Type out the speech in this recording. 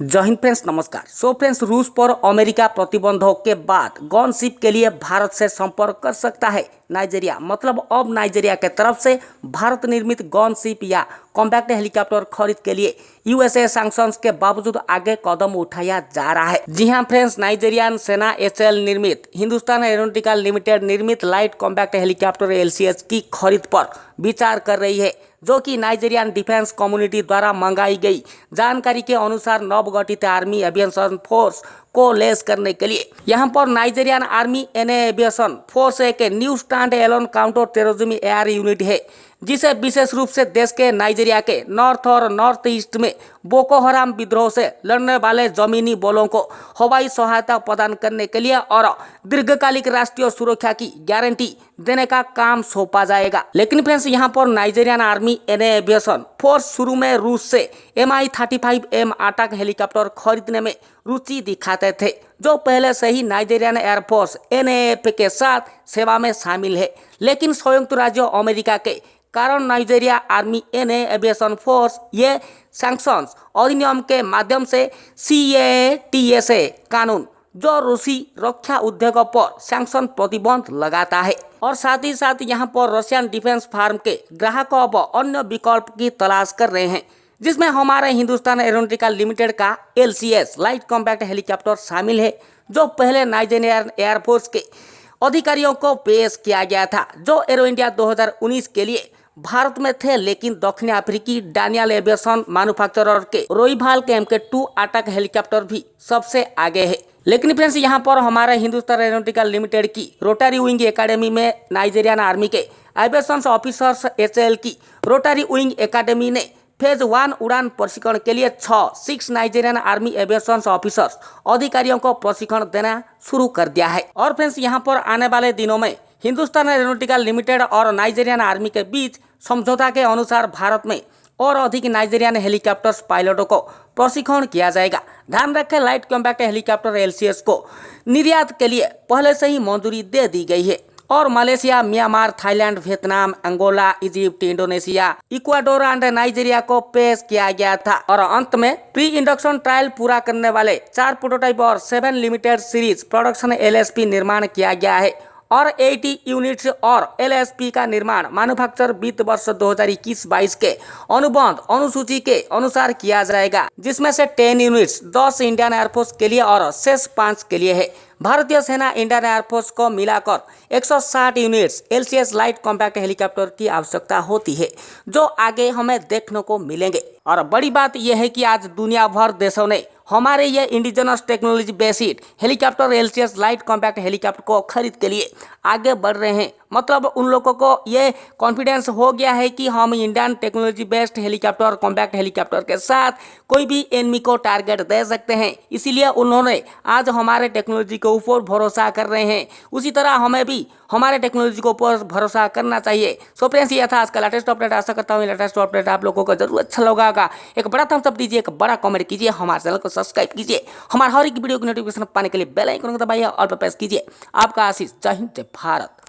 जय हिंद फ्रेंड्स, नमस्कार। फ्रेंड्स, रूस पर अमेरिका प्रतिबंधों के बाद गन शिप के लिए भारत से संपर्क कर सकता है नाइजीरिया। मतलब अब नाइजीरिया के तरफ से भारत निर्मित गन शिप या कॉम्पैक्ट हेलीकॉप्टर खरीद के लिए यूएसए सैंक्शंस के बावजूद आगे कदम उठाया जा रहा है। जी हां फ्रेंड्स, नाइजीरियन सेना एचएल निर्मित हिंदुस्तान एरोनॉटिकल लिमिटेड निर्मित लाइट कॉम्पैक्ट हेलीकॉप्टर एलसीएच की खरीद पर विचार कर रही है, जो कि नाइजीरियन डिफेंस कम्युनिटी द्वारा मंगाई गई जानकारी के अनुसार नवगठित आर्मी एविएशन फोर्स को लेस करने के लिए यहां पर नाइजीरियन आर्मी एविएशन फोर्स एक new stand alone counter terrorism air unit है, जिसे विशेष रूप से देश के नाइजीरिया के नॉर्थ और नॉर्थ ईस्ट में बोको हराम विद्रोह से लड़ने वाले जमीनी बलों को हवाई सहायता प्रदान करने के लिए और दीर्घकालिक राष्ट्रीय सुरक्षा की गारंटी देने का काम सौंपा जाएगा। लेकिन फ्रेंड्स, यहाँ पर नाइजीरियन आर्मी एविएशन फोर्स शुरू में रूस से Mi-35M अटैक हेलीकॉप्टर खरीदने में रुचि दिखाते थे, जो पहले से ही नाइजीरियन एयरफोर्स NAF के साथ सेवा में शामिल है। लेकिन संयुक्त राज्य अमेरिका के कारण नाइजीरिया आर्मी एविएशन फोर्स ये सैंक्शंस अधिनियम के माध्यम से CATSA कानून, जो रूसी रक्षा उद्योगों पर सैंक्शन प्रतिबंध लगाता है, और साथ ही साथ यहाँ पर रशियन डिफेंस फार्म के ग्राहकों अब अन्य विकल्प की तलाश कर रहे हैं, जिसमें हमारे हिंदुस्तान एरोनॉटिकल लिमिटेड का LCS लाइट कॉम्पैक्ट हेलीकॉप्टर शामिल है, जो पहले नाइजीरियन एयरफोर्स के अधिकारियों को पेश किया गया था, जो एरो इंडिया 2019 के लिए भारत में थे। लेकिन दक्षिण अफ्रीकी डानियल एविएशन मैन्युफैक्चरर के रोइभाल के MK2 अटैक हेलीकॉप्टर भी सबसे आगे है। लेकिन फ्रेंड्स, यहाँ पर हमारे हिंदुस्तान एरोनॉटिकल लिमिटेड की रोटरी विंग एकेडमी में नाइजीरियन आर्मी के एविएशन ऑफिसर्स HAL की रोटरी विंग एकेडमी ने फेज 1 उड़ान प्रशिक्षण के लिए 6 नाइजीरियन आर्मी एविएशन ऑफिसर्स अधिकारियों को प्रशिक्षण देना शुरू कर दिया है। और फ्रेंड्स, यहाँ पर आने वाले दिनों में हिंदुस्तान एरोनॉटिकल लिमिटेड और नाइजीरियन आर्मी के बीच समझौता के अनुसार भारत में और अधिक नाइजीरियन हेलीकॉप्टर्स पायलटों को प्रशिक्षण किया जाएगा। ध्यान रखें, लाइट कॉम्पैक्ट हेलीकॉप्टर LCS को निर्यात के लिए पहले से ही मंजूरी दे दी गई है, और Malaysia, Myanmar, Thailand, Vietnam, Angola, Egypt, Indonesia, Ecuador and Nigeria को पेश किया गया था। और अंत में प्री इंडक्शन ट्रायल पूरा करने वाले 4 प्रोटोटाइप और 7 लिमिटेड सीरीज प्रोडक्शन LSP निर्माण किया गया है, और 80 यूनिट्स और LSP का निर्माण मैन्युफैक्चर वित्त वर्ष 2021-22 के अनुबंध अनुसूची के अनुसार किया जाएगा, जिसमें से 10 यूनिट्स 10 इंडियन एयरफोर्स के लिए और शेष 5 के लिए है। भारतीय सेना इंडियन एयरफोर्स को मिलाकर 160 units LCS light compact helicopter की आवश्यकता होती है, जो आगे हमें देखने को मिलेंगे। और बड़ी बात यह है कि आज दुनिया भर देशों ने हमारे ये indigenous technology based helicopter LCS light compact helicopter को खरीद के लिए आगे बढ़ रहे हैं। मतलब उन लोगों को ये कॉन्फिडेंस हो गया है कि हम Indian technology based helicopter compact helicopter के साथ कोई भी एनिमी को टारगेट दे सकते हैं। इसीलिए उन्होंने आज हमारे टेक्नोलॉजी के ऊपर भरोसा कर रहे हैं। उसी तरह हमें भी हमारे टेक्नोलॉजी के ऊपर भरोसा करना चाहिए। सो फ्रेंड्स, ये था आज का लेटेस्ट अपडेट। आशा करता हूँ लेटेस्ट अपडेट आप लोगों को जरूर अच्छा लगा। एक बड़ा थम्स अप दीजिए, एक बड़ा कमेंट कीजिए, हमारे चैनल को सब्सक्राइब कीजिए, हमारे हर एक वीडियो की नोटिफिकेशन पाने के लिए बेल आइकन को दबाइए और प्रेस कीजिए। आपका आशीष। जय हिंद, जय भारत।